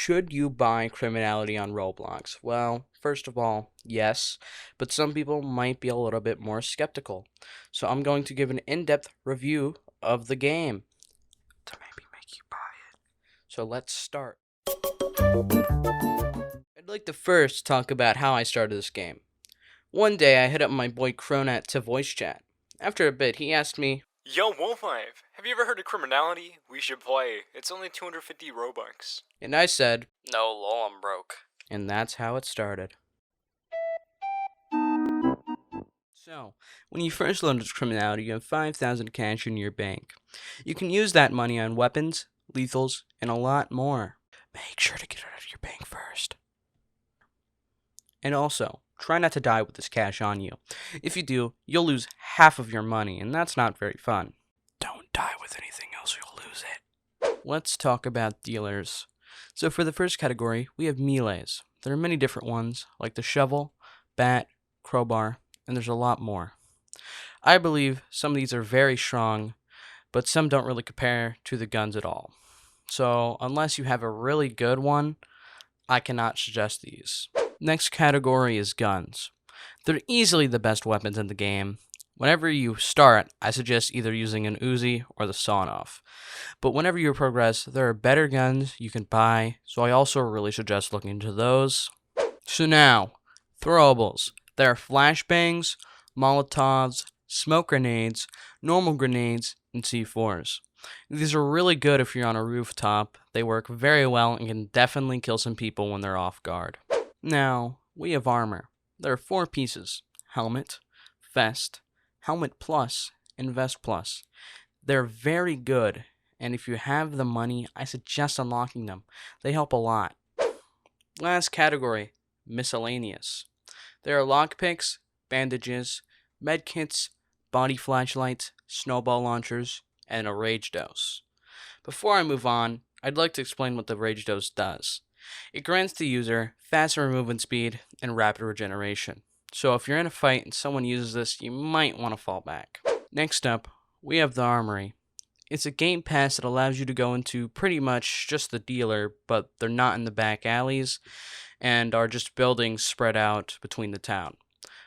Should you buy Criminality on Roblox? Well, first of all, yes, but some people might be a little bit more skeptical. So I'm going to give an in-depth review of the game to maybe make you buy it. So let's start. I'd like to first talk about how I started this game. One day I hit up my boy Chronat to voice chat. After a bit, he asked me, Yo, Wolfvive, have you ever heard of Criminality? We should play. It's only 250 Robux. and I said, No, lol, I'm broke. and that's how it started. So, when you first learn this Criminality, you have 5,000 cash in your bank. You can use that money on weapons, lethals, and a lot more. Make sure to get it out of your bank first. And also, try not to die with this cash on you. If you do, you'll lose half of your money, and that's not very fun. Don't die with anything else, you'll lose it. Let's talk about dealers. So for the first category, we have melees. There are many different ones, like the shovel, bat, crowbar, and there's a lot more. I believe some of these are very strong, but some don't really compare to the guns at all. So unless you have a really good one, I cannot suggest these. Next category is guns. They're easily the best weapons in the game. Whenever you start, I suggest either using an Uzi or the sawn-off. But whenever you progress, there are better guns you can buy, so I also really suggest looking into those. So now, throwables. There are flashbangs, Molotovs, smoke grenades, normal grenades, and C4s. These are really good if you're on a rooftop. They work very well and can definitely kill some people when they're off guard. Now, we have armor. There are 4 pieces: helmet, vest, helmet plus, and vest plus. They're very good, and if you have the money, I suggest unlocking them. They help a lot. Last category, miscellaneous. There are lockpicks, bandages, medkits, body flashlights, snowball launchers, and a rage dose. Before I move on, I'd like to explain what the rage dose does. It grants the user faster movement speed and rapid regeneration. So if you're in a fight and someone uses this, you might want to fall back. Next up, we have the armory. It's a game pass that allows you to go into pretty much just the dealer, but they're not in the back alleys and are just buildings spread out between the town.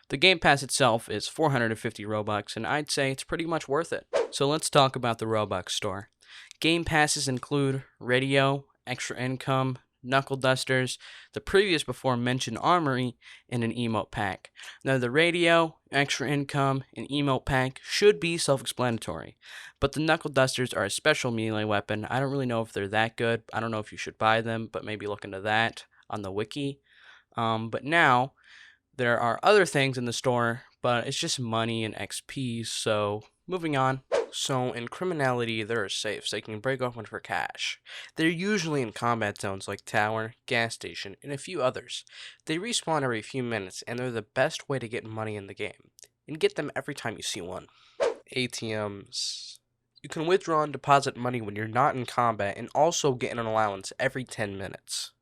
The game pass itself is 450 Robux, and I'd say it's pretty much worth it. So let's talk about the Robux store. Game passes include radio, extra income, knuckle dusters, the previous before mentioned armory, and an emote pack. Now the radio, extra income, and emote pack should be self-explanatory, but the knuckle dusters are a special melee weapon. I don't really know if they're that good. I don't know if you should buy them, but maybe look into that on the wiki. But now there are other things in the store, but it's just money and XP, so moving on. So in Criminality, there are safes they can break open for cash. They're usually in combat zones like tower, gas station, and a few others. They respawn every few minutes, and they're the best way to get money in the game. And get them every time you see one. ATMs. You can withdraw and deposit money when you're not in combat, and also get an allowance every 10 minutes.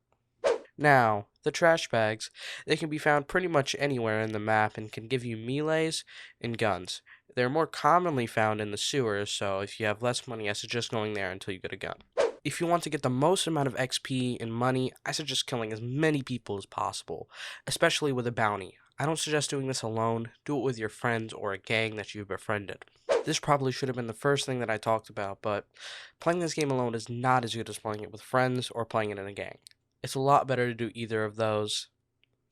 Now, the trash bags. They can be found pretty much anywhere in the map and can give you melees and guns. They're more commonly found in the sewers, so if you have less money, I suggest going there until you get a gun. If you want to get the most amount of XP and money, I suggest killing as many people as possible, especially with a bounty. I don't suggest doing this alone. Do it with your friends or a gang that you've befriended. This probably should have been the first thing that I talked about, but playing this game alone is not as good as playing it with friends or playing it in a gang. It's a lot better to do either of those.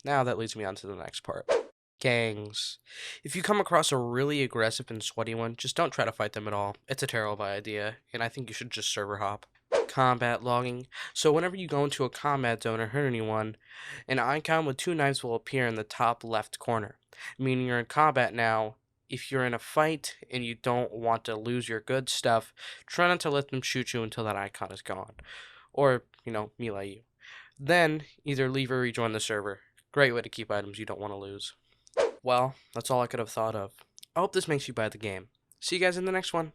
Now that leads me on to the next part. Gangs. If you come across a really aggressive and sweaty one, just don't try to fight them at all. It's a terrible idea, and I think you should just server hop. Combat logging. So whenever you go into a combat zone or hurt anyone, an icon with 2 knives will appear in the top left corner, meaning you're in combat now. If you're in a fight and you don't want to lose your good stuff, try not to let them shoot you until that icon is gone. Or, melee you. Then, either leave or rejoin the server. Great way to keep items you don't want to lose. Well, that's all I could have thought of. I hope this makes you buy the game. See you guys in the next one.